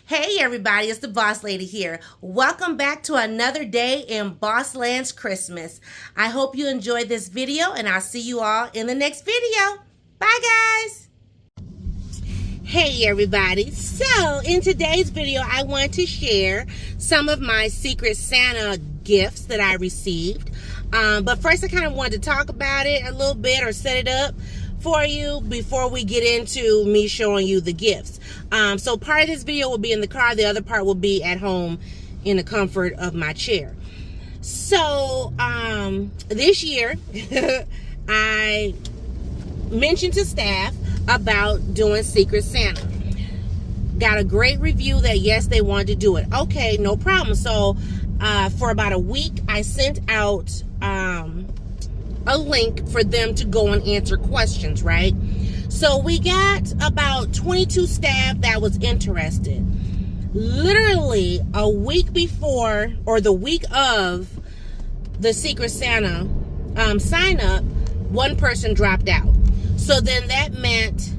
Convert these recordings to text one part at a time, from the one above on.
Hey everybody, it's the Boss Lady here. Welcome back to another day in Boss Land's Christmas. I hope you enjoyed this video and I'll see you all in the next video. Bye guys. Hey everybody. So in today's video, I want to share some of my Secret Santa gifts that I received. But first I kind of wanted to talk about it a little bit or set it up for you before we get into me showing you the gifts. So part of this video will be in the car, the other part will be at home in the comfort of my chair. So this year I mentioned to staff about doing Secret Santa. Got a great review that yes, they wanted to do it. Okay, no problem. So for about a week I sent out a link for them to go and answer questions, right? So we got about 22 staff that was interested. Literally a week before or the week of the Secret Santa sign up, one person dropped out. So then that meant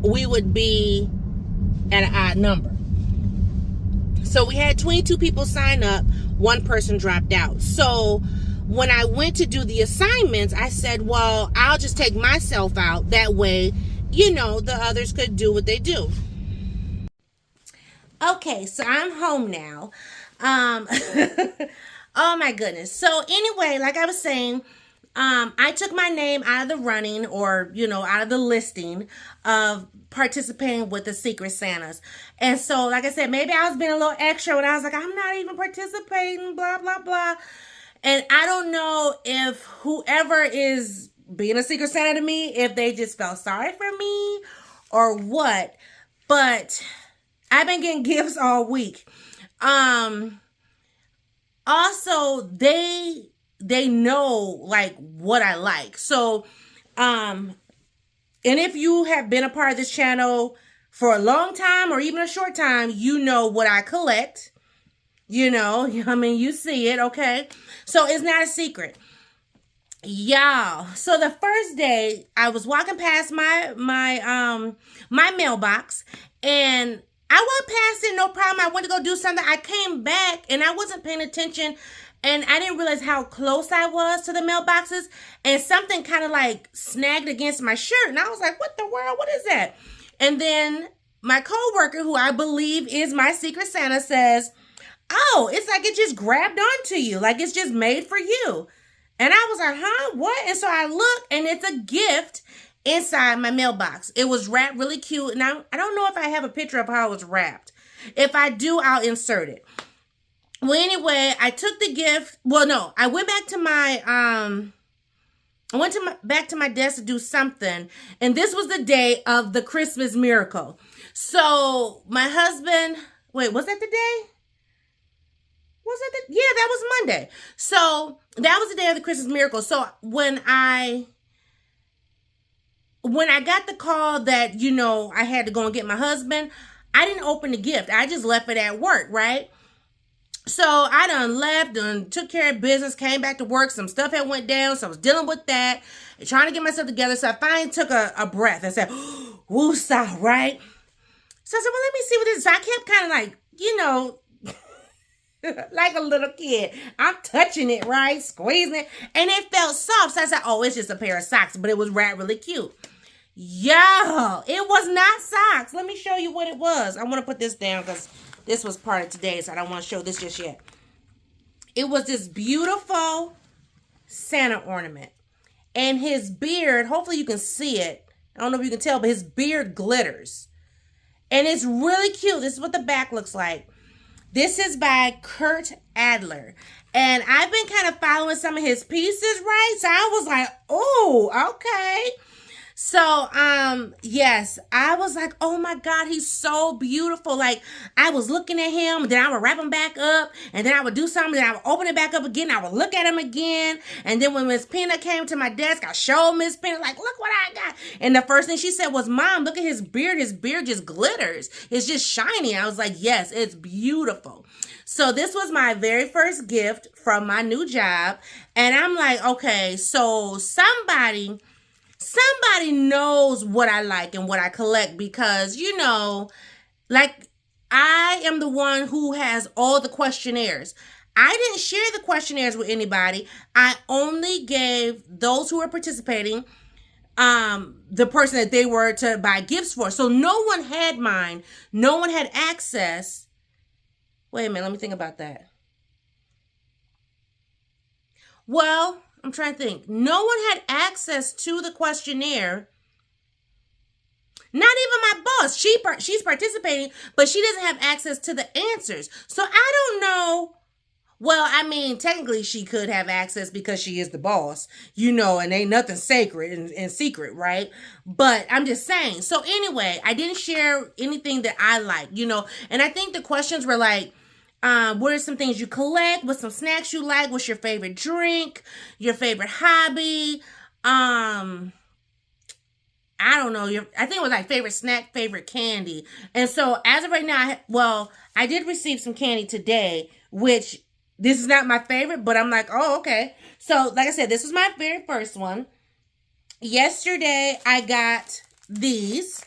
we would be at an odd number. So we had 22 people sign up, one person dropped out. So when I went to do the assignments, I said, well, I'll just take myself out. That way, you know, the others could do what they do. Okay, so I'm home now. Oh my goodness. So anyway, like I was saying, I took my name out of the running or, you know, out of the listing of participating with the Secret Santas. And so, like I said, maybe I was being a little extra when I was like, I'm not even participating, blah, blah, blah. And I don't know if whoever is being a Secret Santa to me, if they just felt sorry for me or what. But I've been getting gifts all week. Also, they know like what I like. So, and if you have been a part of this channel for a long time or even a short time, you know what I collect. You know, I mean, you see it, okay? So it's not a secret. Y'all, so the first day I was walking past my mailbox and I walked past it, no problem. I went to go do something. I came back and I wasn't paying attention and I didn't realize how close I was to the mailboxes and something kind of like snagged against my shirt and I was like, what the world? What is that? And then my coworker, who I believe is my Secret Santa, says, oh, it's like it just grabbed onto you. Like it's just made for you. And I was like, huh, what? And so I look and it's a gift inside my mailbox. It was wrapped really cute. And I don't know if I have a picture of how it was wrapped. If I do, I'll insert it. Well, anyway, I took the gift. Well, no, I went back to back to my desk to do something. And this was the day of the Christmas miracle. So my husband, wait, was that the day? Yeah, that was Monday. So that was the day of the Christmas miracle. So when I got the call that, you know, I had to go and get my husband, I didn't open the gift. I just left it at work, right? So I done left and took care of business, came back to work. Some stuff had went down, so I was dealing with that, and trying to get myself together. So I finally took a breath and said, woosah, right? So I said, well, let me see what this is. So I kept kind of like, you know, like a little kid. I'm touching it, right? Squeezing it. And it felt soft. So I said, oh, it's just a pair of socks. But it was wrapped really cute. Yo, it was not socks. Let me show you what it was. I want to put this down because this was part of today. So I don't want to show this just yet. It was this beautiful Santa ornament. And his beard, hopefully you can see it. I don't know if you can tell, but his beard glitters. And it's really cute. This is what the back looks like. This is by Kurt Adler. And I've been kind of following some of his pieces, right? So I was like, oh, okay. So, yes, I was like, oh my God, he's so beautiful. Like I was looking at him and then I would wrap him back up and then I would do something. Then I would open it back up again. I would look at him again. And then when Miss Peanut came to my desk, I showed Miss Peanut, like, look what I got. And the first thing she said was, Mom, look at his beard. His beard just glitters. It's just shiny. I was like, yes, it's beautiful. So this was my very first gift from my new job. And I'm like, okay, so somebody knows what I like and what I collect because, you know, like I am the one who has all the questionnaires. I didn't share the questionnaires with anybody. I only gave those who were participating the person that they were to buy gifts for. So no one had mine. No one had access. Wait a minute, let me think about that. Well, I'm trying to think. No one had access to the questionnaire. Not even my boss. She's participating, but she doesn't have access to the answers. So I don't know. Well, I mean, technically she could have access because she is the boss, and ain't nothing sacred and secret, right? But I'm just saying. So anyway, I didn't share anything that I like, and I think the questions were like, what are some things you collect? What's some snacks you like? What's your favorite drink? Your favorite hobby? I don't know. I think it was like favorite snack, favorite candy. And so as of right now, I did receive some candy today, which this is not my favorite, but I'm like, oh, okay. So like I said, this was my very first one. Yesterday, I got these.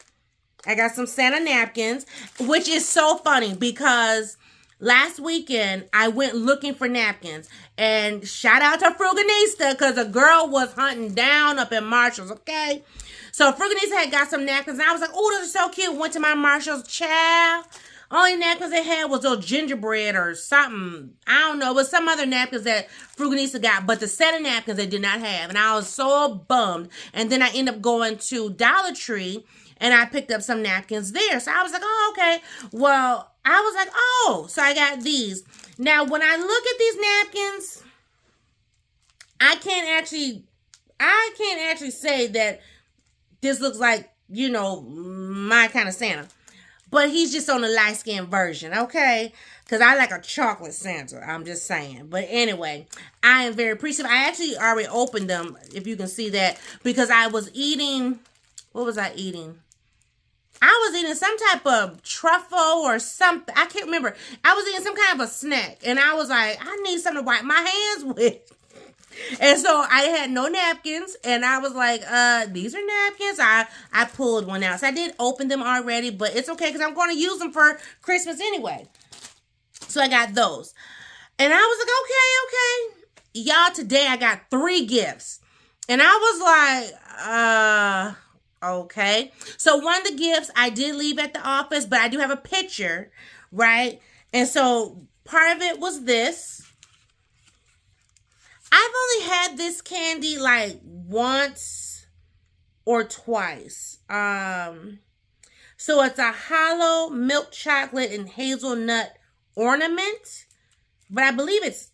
I got some Santa napkins, which is so funny because last weekend, I went looking for napkins. And shout out to Fruganista because a girl was hunting down up in Marshall's, okay? So Fruganista had got some napkins. And I was like, oh, those are so cute. Went to my Marshall's, child. Only napkins they had was those gingerbread or something. I don't know. It was some other napkins that Fruganista got. But the set of napkins they did not have. And I was so bummed. And then I ended up going to Dollar Tree. And I picked up some napkins there. So I was like, oh, okay. Well, I was like, oh. So I got these. Now, when I look at these napkins, I can't actually say that this looks like, my kind of Santa. But he's just on the light-skinned version, okay? Because I like a chocolate Santa, I'm just saying. But anyway, I am very appreciative. I actually already opened them, if you can see that, because I was eating, what was I eating? I was eating some type of truffle or something. I can't remember. I was eating some kind of a snack. And I was like, I need something to wipe my hands with. And so I had no napkins, and I was like, these are napkins. I pulled one out. So I did open them already, but it's okay because I'm going to use them for Christmas anyway. So I got those. And I was like, okay. Y'all, today I got 3 gifts. And I was like, okay. So one of the gifts I did leave at the office, but I do have a picture, right? And so part of it was this. I've only had this candy like once or twice. So it's a hollow milk chocolate and hazelnut ornament. But I believe it's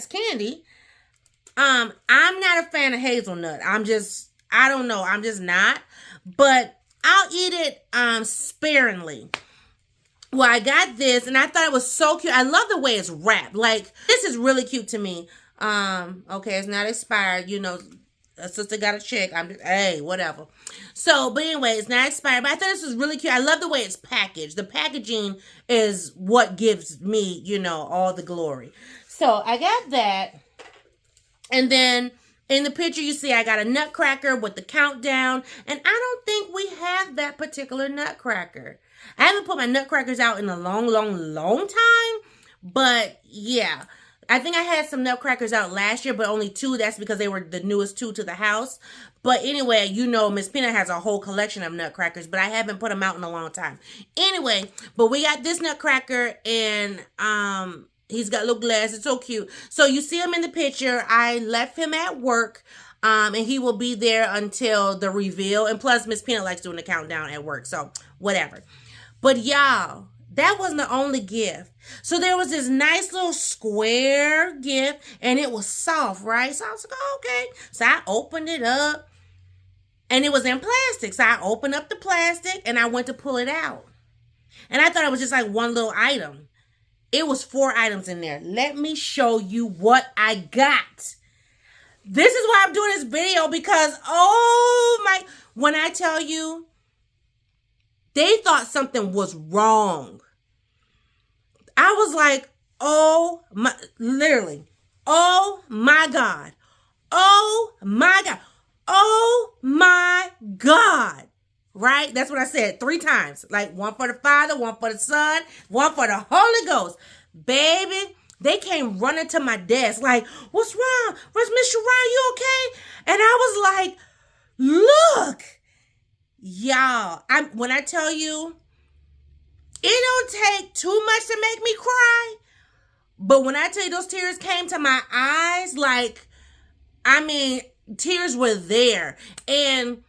candy. I'm not a fan of hazelnut. I don't know. I'm just not. But I'll eat it sparingly. Well, I got this and I thought it was so cute. I love the way it's wrapped. Like, this is really cute to me. Okay, it's not expired, a sister got a check. Hey, whatever. So, but anyway, it's not expired, but I thought this was really cute. I love the way it's packaged. The packaging is what gives me, all the glory. So, I got that. And then in the picture, you see I got a nutcracker with the countdown. And I don't think we have that particular nutcracker. I haven't put my nutcrackers out in a long, long, long time. But, yeah. I think I had some nutcrackers out last year, but only 2. That's because they were the newest 2 to the house. But anyway, Miss Peanut has a whole collection of nutcrackers, but I haven't put them out in a long time. Anyway, but we got this nutcracker, and he's got little glasses. It's so cute. So you see him in the picture. I left him at work, and he will be there until the reveal. And plus, Miss Peanut likes doing the countdown at work, so whatever. But y'all, that wasn't the only gift. So there was this nice little square gift, and it was soft, right? So I was like, oh, okay. So I opened it up, and it was in plastic. So I opened up the plastic, and I went to pull it out. And I thought it was just like one little item. It was 4 items in there. Let me show you what I got. This is why I'm doing this video, because, when I tell you, they thought something was wrong. I was like, oh my God. Oh my God. Oh my God. right? That's what I said 3 times. Like, one for the Father, one for the Son, one for the Holy Ghost. Baby, they came running to my desk like, what's wrong? Where's Miss Sharon? You okay? And I was like, look, y'all, when I tell you, it don't take too much to make me cry. But when I tell you those tears came to my eyes, like, I mean, tears were there. And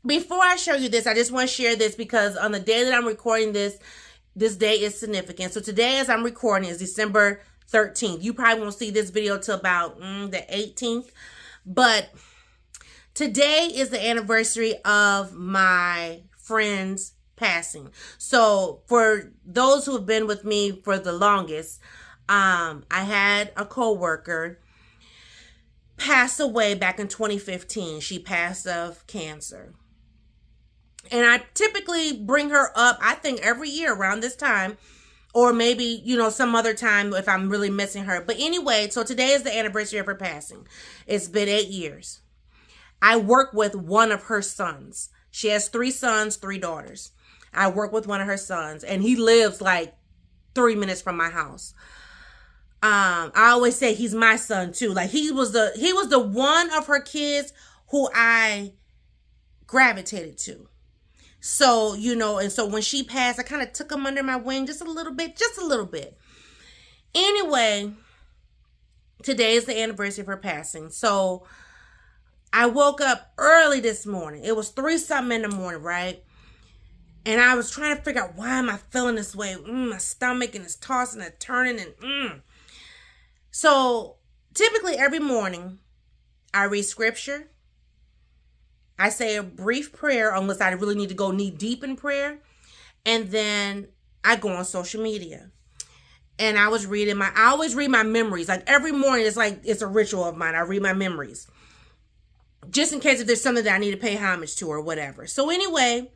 before I show you this, I just want to share this because on the day that I'm recording this day is significant. So today, as I'm recording, is December 13th. You probably won't see this video till about the 18th. But today is the anniversary of my friend's passing. So for those who have been with me for the longest, I had a coworker pass away back in 2015. She passed of cancer. And I typically bring her up, I think, every year around this time. Or maybe, some other time if I'm really missing her. But anyway, so today is the anniversary of her passing. It's been 8 years. I work with one of her sons. She has 3 sons, 3 daughters. I work with one of her sons. And he lives like 3 minutes from my house. I always say he's my son too. Like he was the one of her kids who I gravitated to. So, and so when she passed, I kind of took him under my wing just a little bit. Anyway, today is the anniversary of her passing. So I woke up early this morning. It was 3 something in the morning, right? And I was trying to figure out, why am I feeling this way? My stomach, and it's tossing and turning and So typically every morning I read scripture. I say a brief prayer unless I really need to go knee deep in prayer. And then I go on social media. And I always read my memories. Like every morning, it's a ritual of mine. I read my memories. Just in case if there's something that I need to pay homage to or whatever. So anyway,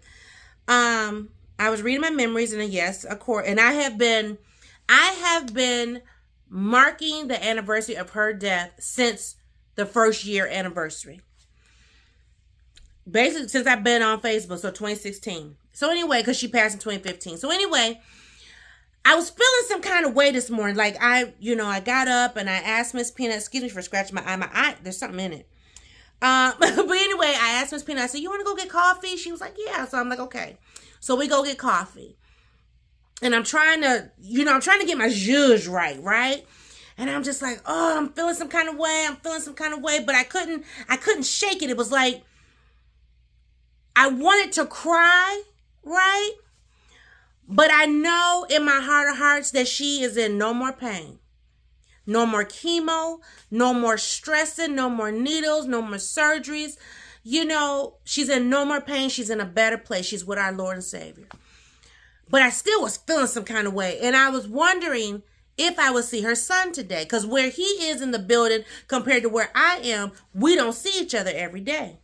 I was reading my memories, and yes, of course, and I have been marking the anniversary of her death since the first year anniversary. Basically, since I've been on Facebook, so 2016. So anyway, because she passed in 2015. So anyway, I was feeling some kind of way this morning. Like I got up and I asked Miss Peanut, excuse me for scratching my eye. My eye, there's something in it. But anyway, I asked Miss Peanut, I said, you want to go get coffee? She was like, yeah. So I'm like, okay. So we go get coffee. And I'm trying to get my zhuzh right? And I'm just like, oh, I'm feeling some kind of way. But I couldn't shake it. It was like, I wanted to cry, right? But I know in my heart of hearts that she is in no more pain. No more chemo, no more stressing, no more needles, no more surgeries. She's in no more pain. She's in a better place. She's with our Lord and Savior. But I still was feeling some kind of way. And I was wondering if I would see her son today. Because where he is in the building compared to where I am, we don't see each other every day.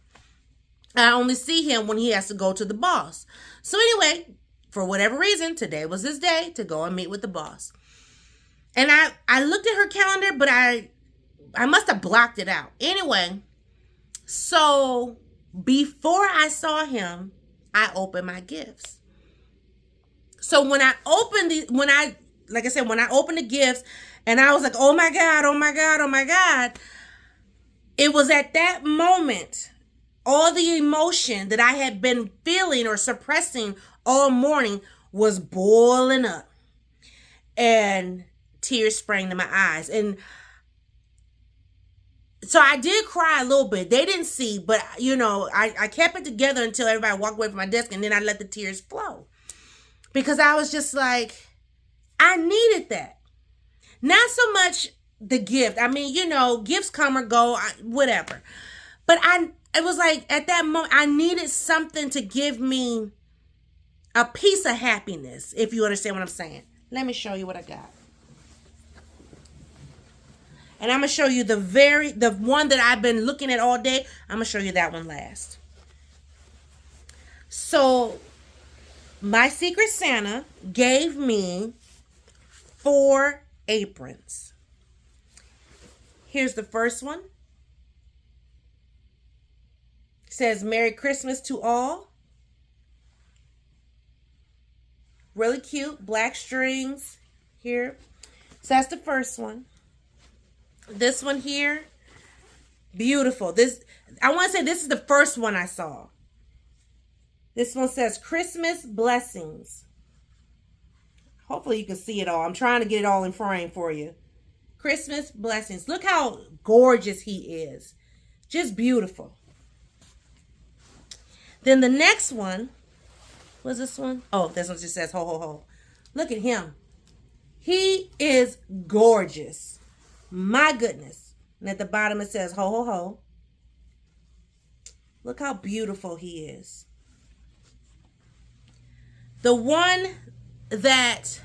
I only see him when he has to go to the boss. So anyway, for whatever reason, today was his day to go and meet with the boss. And I looked at her calendar, but I must have blocked it out. Anyway, so before I saw him, I opened my gifts. So when I opened the gifts, and I was like, oh my God, it was at that moment, all the emotion that I had been feeling or suppressing all morning was boiling up. And tears sprang to my eyes. And so I did cry a little bit. They didn't see, but I kept it together until everybody walked away from my desk, and then I let the tears flow. Because I was just like, I needed that. Not so much the gift. I mean, gifts come or go, whatever. But it was like at that moment, I needed something to give me a piece of happiness, if you understand what I'm saying. Let me show you what I got. And I'm going to show you the one that I've been looking at all day. I'm going to show you that one last. So, my Secret Santa gave me 4 aprons. Here's the first one. It says, Merry Christmas to all. Really cute. Black strings here. So that's the first one. This one here, beautiful. This, I want to say this is the first one I saw. This one says Christmas Blessings. Hopefully you can see it all. I'm trying to get it all in frame for you. Christmas Blessings. Look how gorgeous he is. Just beautiful. Then the next one, what's this one? Oh, this one just says ho, ho, ho. Look at him. He is gorgeous. My goodness. And at the bottom it says ho, ho, ho. Look how beautiful he is. The one that,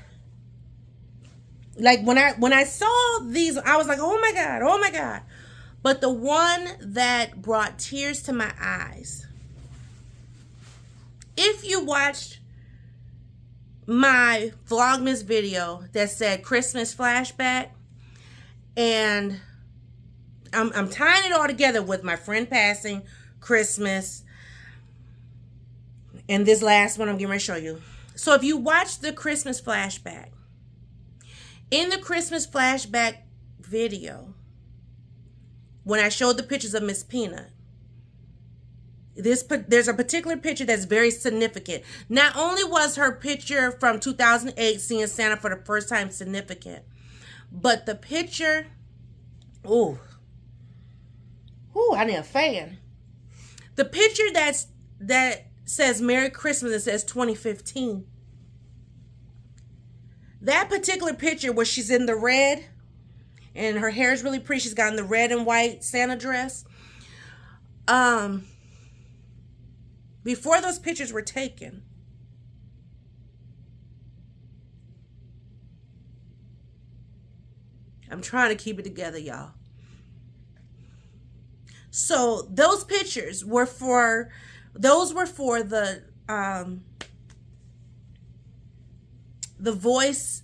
like when I saw these, I was like, oh my God, oh my God. But the one that brought tears to my eyes, if you watched my Vlogmas video that said Christmas flashback, and I'm tying it all together with my friend passing, Christmas, and this last one I'm getting ready to show you. So if you watch the Christmas flashback, in the Christmas flashback video, when I showed the pictures of Miss Peanut, there's a particular picture that's very significant. Not only was her picture from 2008, seeing Santa for the first time, significant, but the picture, ooh, I need a fan. The picture that says Merry Christmas, it says 2015. That particular picture where she's in the red and her hair is really pretty. She's got in the red and white Santa dress. Before those pictures were taken, I'm trying to keep it together, y'all. So those pictures were for the voice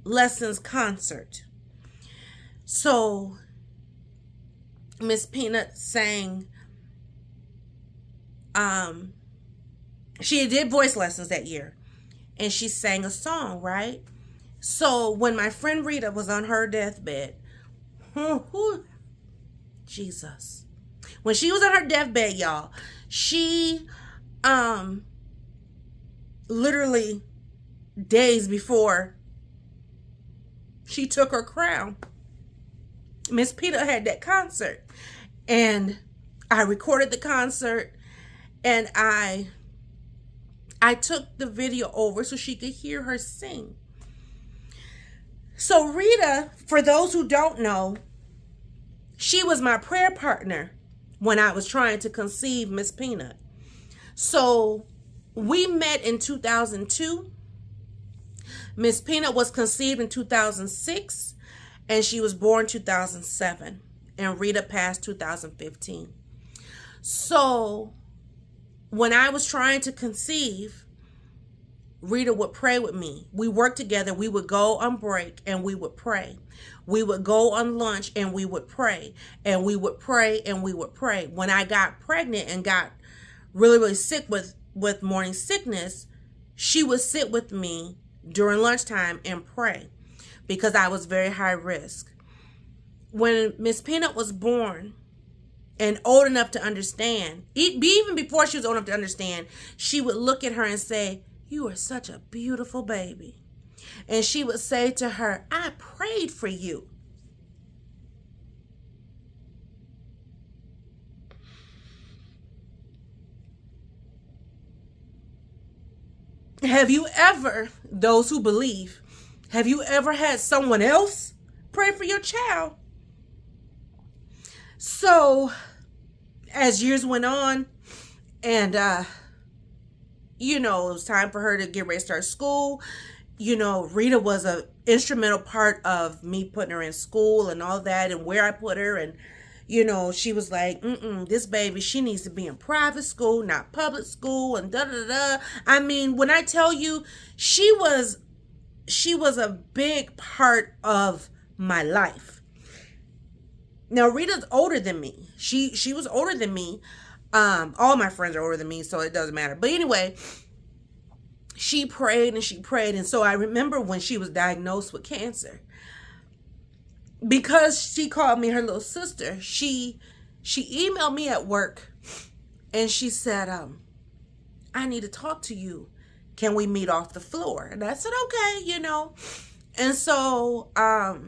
lessons concert. So Miss Peanut sang, she did voice lessons that year, and she sang a song, right? So when my friend Rita was on her deathbed, Jesus, when she was on her deathbed, y'all, she literally days before she took her crown, Miss Peanut had that concert, and I recorded the concert, and I took the video over so she could hear her sing. So Rita, for those who don't know, she was my prayer partner when I was trying to conceive Miss Peanut. So we met in 2002. Miss Peanut was conceived in 2006, and she was born 2007, and Rita passed 2015. So when I was trying to conceive, Rita would pray with me. We worked together. We would go on break and we would pray. We would go on lunch and we would pray. And we would pray and we would pray. When I got pregnant and got really, really sick with morning sickness, she would sit with me during lunchtime and pray because I was very high risk. When Miss Peanut was born and old enough to understand, even before she was old enough to understand, she would look at her and say, "You are such a beautiful baby." And she would say to her, "I prayed for you." Have you ever, those who believe, have you ever had someone else pray for your child? So as years went on, and it was time for her to get ready to start school. Rita was an instrumental part of me putting her in school and all that, and where I put her. And, she was like, this baby, she needs to be in private school, not public school, and da-da-da. I mean, when I tell you, she was a big part of my life. Now, Rita's older than me. She was older than me. All my friends are older than me, so it doesn't matter. But anyway, she prayed and she prayed. And so I remember when she was diagnosed with cancer, because she called me her little sister, she emailed me at work and she said, I need to talk to you. Can we meet off the floor? And I said, okay, you know. And so I'll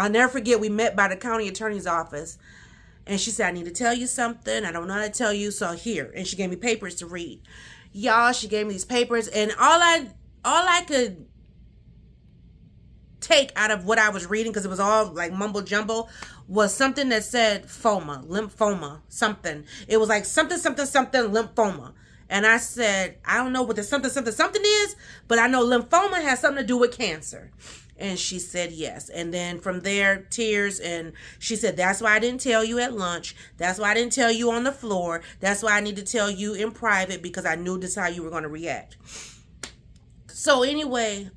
never forget, we met by the county attorney's office. And she said, I need to tell you something. I don't know how to tell you, so here. And she gave me papers to read. Y'all, she gave me these papers, and all I could take out of what I was reading, because it was all like mumbo jumbo, was something that said lymphoma, something. It was like something lymphoma. And I said, I don't know what the something is, but I know lymphoma has something to do with cancer. And she said yes. And then from there, tears. And she said, that's why I didn't tell you at lunch. That's why I didn't tell you on the floor. That's why I need to tell you in private, because I knew this is how you were going to react. So anyway,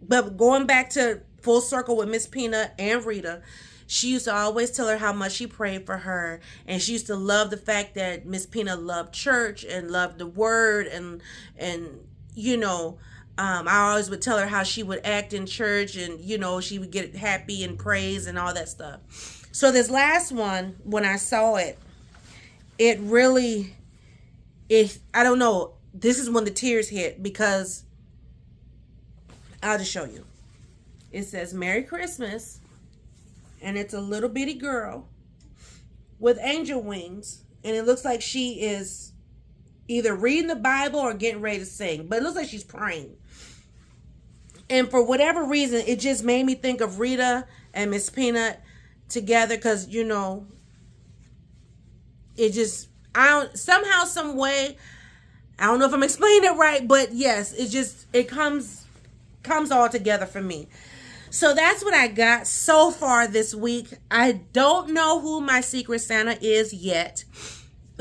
but going back to full circle with Miss Peanut and Rita, she used to always tell her how much she prayed for her. And she used to love the fact that Miss Peanut loved church and loved the word. And you know, I always would tell her how she would act in church, and, you know, she would get happy and praise and all that stuff. So this last one, when I saw it, I don't know, this is when the tears hit, because I'll just show you. It says, Merry Christmas, and it's a little bitty girl with angel wings, and it looks like she is either reading the Bible or getting ready to sing, but it looks like she's praying. And for whatever reason, it just made me think of Rita and Miss Peanut together, because, you know, it just, somehow, some way, I don't know if I'm explaining it right, but yes, it comes all together for me. So that's what I got so far this week. I don't know who my Secret Santa is yet.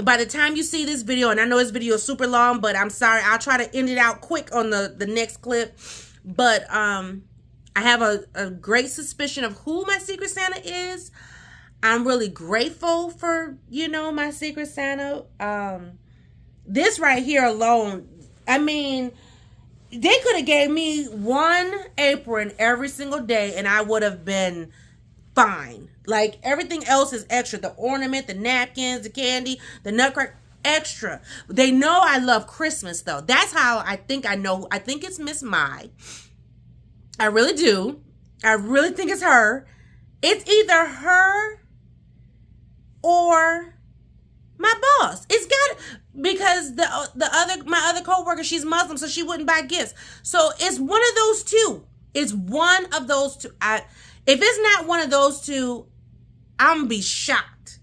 By the time you see this video, and I know this video is super long, but I'm sorry, I'll try to end it out quick on the next clip. But I have a great suspicion of who my Secret Santa is. I'm really grateful for, you know, my Secret Santa. This right here alone, I mean, they could have gave me one apron every single day and I would have been fine. Like, everything else is extra. The ornament, the napkins, the candy, the nutcracker, extra. They know I love Christmas, though. That's how I think I know. I think it's Miss Mai. I really do. I really think it's her. It's either her or my boss. It's got, because my other coworker, she's Muslim, so she wouldn't buy gifts. So it's one of those two. It's one of those two. If it's not one of those two, I'm gonna be shocked.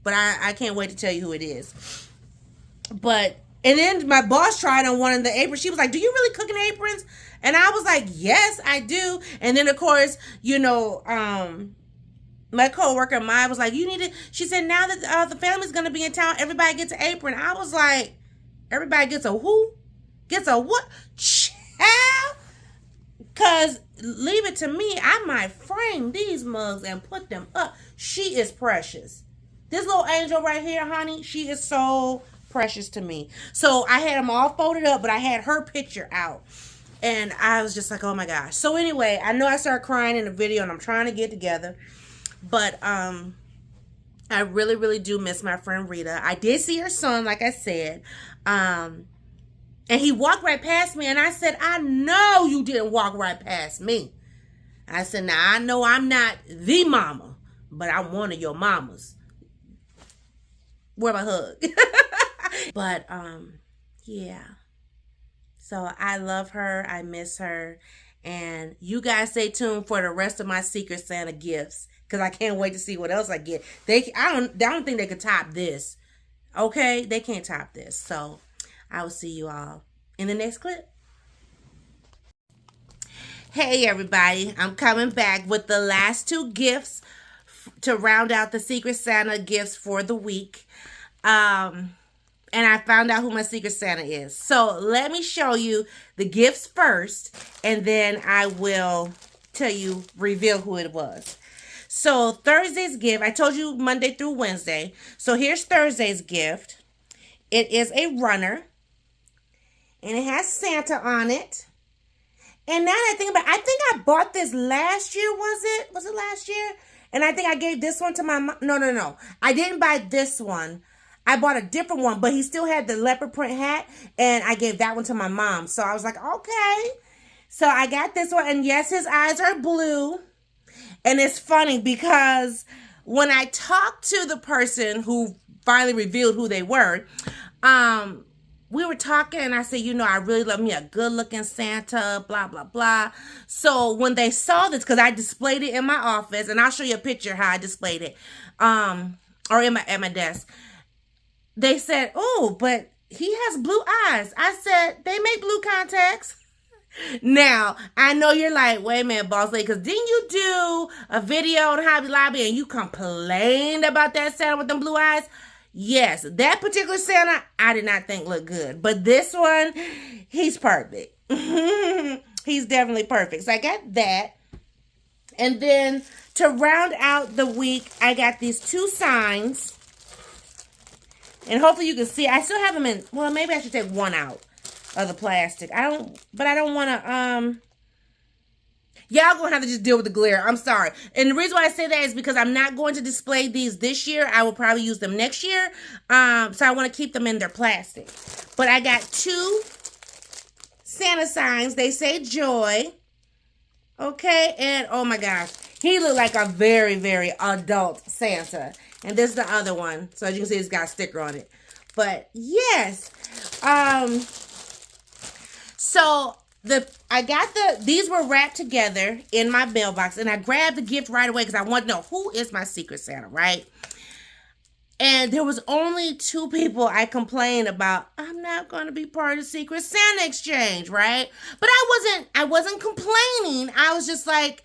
But I can't wait to tell you who it is. But, and then my boss tried on one of the aprons. She was like, do you really cook in aprons? And I was like, yes, I do. And then, of course, you know, my coworker, Maya, was like, you need to, she said, now that the family's going to be in town, everybody gets an apron. I was like, everybody gets a who? Gets a what? Child? Because leave it to me, I might frame these mugs and put them up. She is precious. This little angel right here, honey, she is so precious to me. So I had them all folded up, but I had her picture out. And I was just like, oh my gosh. So anyway, I know I started crying in the video and I'm trying to get together. But I really, really do miss my friend Rita. I did see her son, like I said. And he walked right past me. And I said, I know you didn't walk right past me. I said, now I know I'm not the mama, but I'm one of your mamas. Where my hug? But yeah. So I love her. I miss her. And you guys stay tuned for the rest of my Secret Santa gifts, because I can't wait to see what else I get. I don't think they could top this. Okay? They can't top this. So I will see you all in the next clip. Hey everybody, I'm coming back with the last two gifts to round out the Secret Santa gifts for the week. And I found out who my Secret Santa is. So let me show you the gifts first, and then I will reveal who it was. So Thursday's gift, I told you Monday through Wednesday. So here's Thursday's gift. It is a runner. And it has Santa on it. And now that I think about it, I think I bought this last year, was it? Was it last year? And I think I gave this one to my mom. No. I didn't buy this one. I bought a different one, but he still had the leopard print hat. And I gave that one to my mom. So I was like, okay. So I got this one. And yes, his eyes are blue. And it's funny because when I talked to the person who finally revealed who they were, we were talking and I said, I really love me a good looking Santa, blah, blah, blah. So when they saw this, because I displayed it in my office, and I'll show you a picture how I displayed it, or at my desk, they said, oh, but he has blue eyes. I said, they make blue contacts. Now, I know you're like, wait a minute, boss lady, because didn't you do a video on Hobby Lobby and you complained about that Santa with them blue eyes? Yes, that particular Santa, I did not think looked good. But this one, he's perfect. He's definitely perfect. So I got that. And then to round out the week, I got these 2 signs. And hopefully you can see. I still have them in, well, maybe I should take one out of the plastic. I don't want to, y'all gonna have to just deal with the glare. I'm sorry. And the reason why I say that is because I'm not going to display these this year. I will probably use them next year. So I want to keep them in their plastic. But I got 2 Santa signs. They say joy. Okay. And oh my gosh. He looked like a very, very adult Santa. And this is the other one. So as you can see, it's got a sticker on it. But yes. So these were wrapped together in my mailbox, and I grabbed the gift right away because I wanted to know who is my Secret Santa, right? And there was only 2 people I complained about, I'm not going to be part of the Secret Santa exchange, right? But I wasn't complaining. I was just like,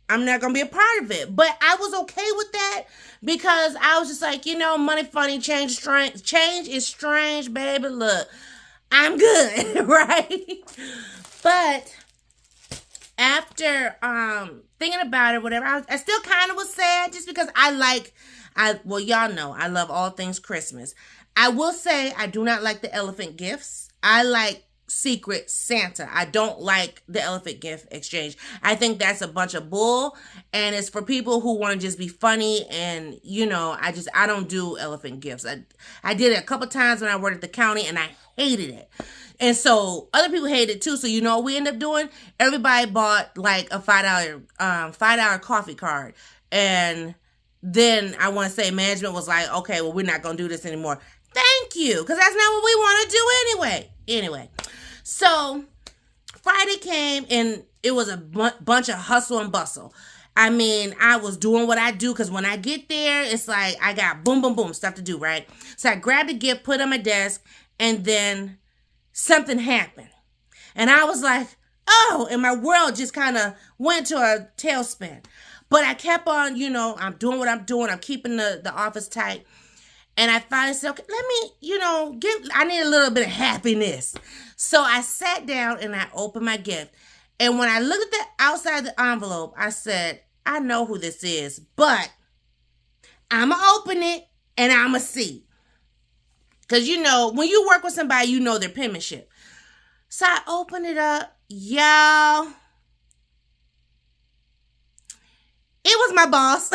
I'm not going to be a part of it. But I was okay with that because I was just like, money funny, change is strange, baby. Look, I'm good, right? But after thinking about it, whatever, I still kind of was sad just because well, y'all know I love all things Christmas. I will say I do not like the elephant gifts. I like Secret Santa. I don't like the elephant gift exchange. I think that's a bunch of bull, and it's for people who want to just be funny, and I don't do elephant gifts. I did it a couple times when I worked at the county, and I hated it. And so other people hated it too. So what we ended up doing? Everybody bought like a $5 coffee card. And then I want to say management was like, okay, well, we're not going to do this anymore. Thank you. Because that's not what we want to do anyway. So Friday came and it was a bunch of hustle and bustle. I mean, I was doing what I do because when I get there, it's like I got boom, boom, boom stuff to do, right? So I grabbed a gift, put it on my desk, and then something happened. And I was like, oh, and my world just kind of went to a tailspin. But I kept on, I'm doing what I'm doing. I'm keeping the office tight. And I finally said, okay, let me, I need a little bit of happiness. So I sat down and I opened my gift. And when I looked at the outside of the envelope, I said, I know who this is, but I'm going to open it and I'm going to see. Because, when you work with somebody, their penmanship. So I opened it up. Y'all. It was my boss.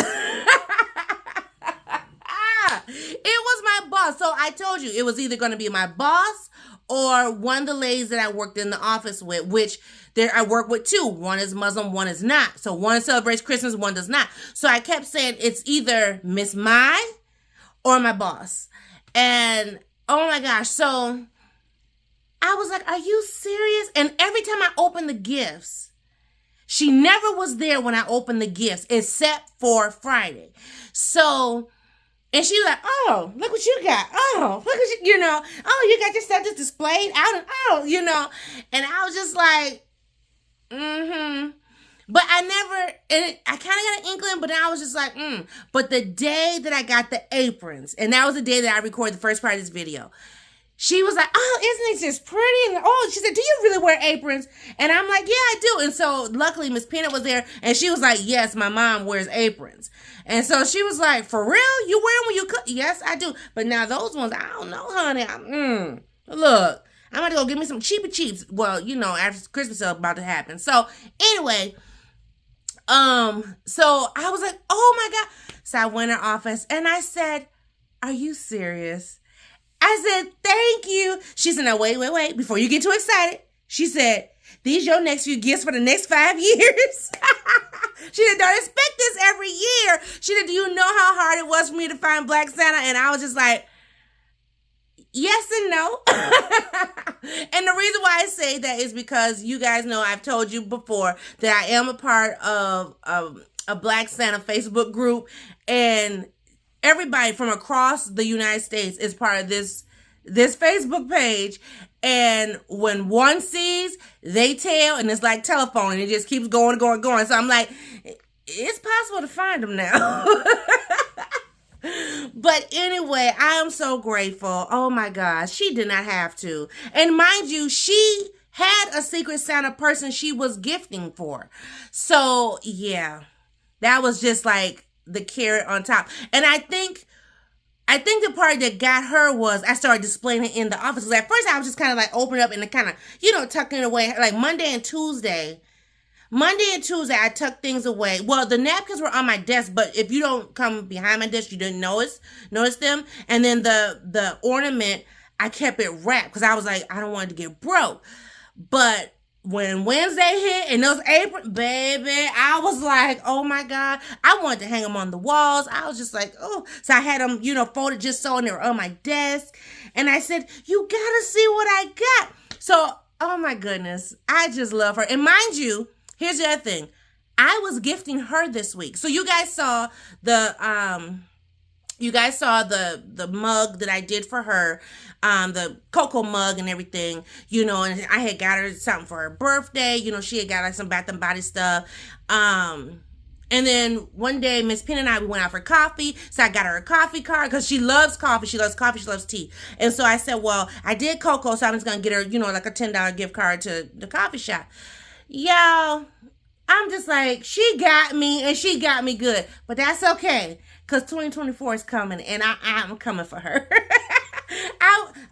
It was my boss. So I told you it was either going to be my boss or one of the ladies that I worked in the office with, which I work with 2. One is Muslim, one is not. So one celebrates Christmas, one does not. So I kept saying it's either Miss Mai or my boss. And oh my gosh, so I was like, are you serious? And every time I opened the gifts, she never was there when I opened the gifts, except for Friday. So, and she was like, oh, look what you got. Oh, look at you, oh, you got your stuff just displayed out and and I was just like, But I kind of got an inkling, but then I was just like, But the day that I got the aprons, and that was the day that I recorded the first part of this video, she was like, oh, isn't it just pretty? And oh, she said, do you really wear aprons? And I'm like, yeah, I do. And so luckily Miss Peanut was there and she was like, yes, my mom wears aprons. And so she was like, for real? You wear them when you cook? Yes, I do. But now those ones, I don't know, honey. Look, I'm going to go get me some cheapy cheaps. Well, you know, after Christmas sale about to happen. So anyway, so I was like, oh my God. So I went in her office and I said, are you serious? I said, thank you. She said, now wait. Before you get too excited. She said, these your next few gifts for the next 5 years. She said, don't expect this every year. She said, do you know how hard it was for me to find Black Santa? And I was just like, yes and no. And the reason why I say that is because you guys know I've told you before that I am a part of a Black Santa Facebook group, and everybody from across the United States is part of this Facebook page. And when one sees, they tell, and it's like telephone, and it just keeps going. So I'm like, it's possible to find them now. But anyway, I am so grateful. Oh my gosh, she did not have to. And mind you, she had a Secret Santa person she was gifting for. So yeah, that was just like the carrot on top. And I think the part that got her was I started displaying it in the office. Because at first I was just kind of like open up and kind of, tucking it away. Like Monday and Tuesday, I tucked things away. Well, the napkins were on my desk, but if you don't come behind my desk, you didn't notice them. And then the ornament, I kept it wrapped because I was like, I don't want it to get broke. But when Wednesday hit and those aprons, baby, I was like, oh my God. I wanted to hang them on the walls. I was just like, oh. So I had them, folded just so, and they were on my desk. And I said, you gotta see what I got. So, oh my goodness, I just love her. And mind you, here's the other thing. I was gifting her this week. So you guys saw the mug that I did for her, the cocoa mug and everything, and I had got her something for her birthday. She had got like some Bath and Body stuff. And then one day, Miss Pin and I, we went out for coffee. So I got her a coffee card because she loves coffee. She loves coffee. She loves tea. And so I said, well, I did cocoa, so I'm just going to get her, like a $10 gift card to the coffee shop. Y'all, I'm just like, she got me, and she got me good. But that's okay, because 2024 is coming, and I'm coming for her.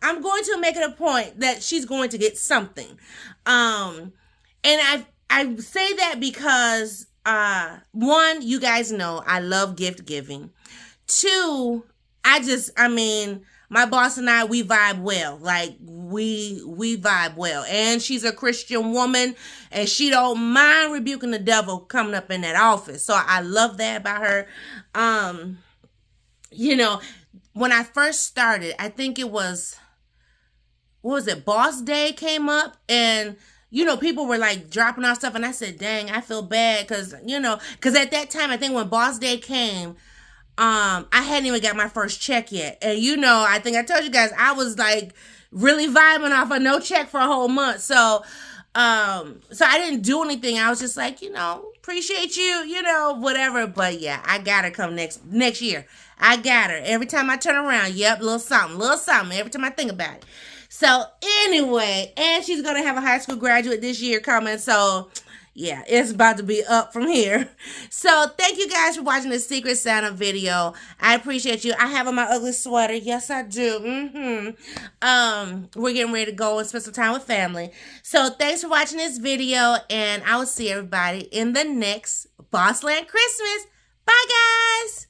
I'm going to make it a point that she's going to get something. And I say that because, one, you guys know I love gift giving. Two, my boss and I, we vibe well. Like, we vibe well. And she's a Christian woman, and she don't mind rebuking the devil coming up in that office. So I love that about her. When I first started, I think it was, Boss Day came up, and people were like dropping off stuff, and I said, dang, I feel bad, because at that time, I think when Boss Day came, I hadn't even got my first check yet. And I think I told you guys, I was like really vibing off of no check for a whole month. So I didn't do anything. I was just like, appreciate you, whatever. But yeah, I got her come next year. I got her. Every time I turn around, yep, little something every time I think about it. So anyway, and she's going to have a high school graduate this year coming. So yeah, it's about to be up from here. So thank you guys for watching this Secret Santa video. I appreciate you. I have on my ugly sweater. Yes, I do. We're getting ready to go and spend some time with family. So thanks for watching this video, and I will see everybody in the next Bossland Christmas. Bye, guys.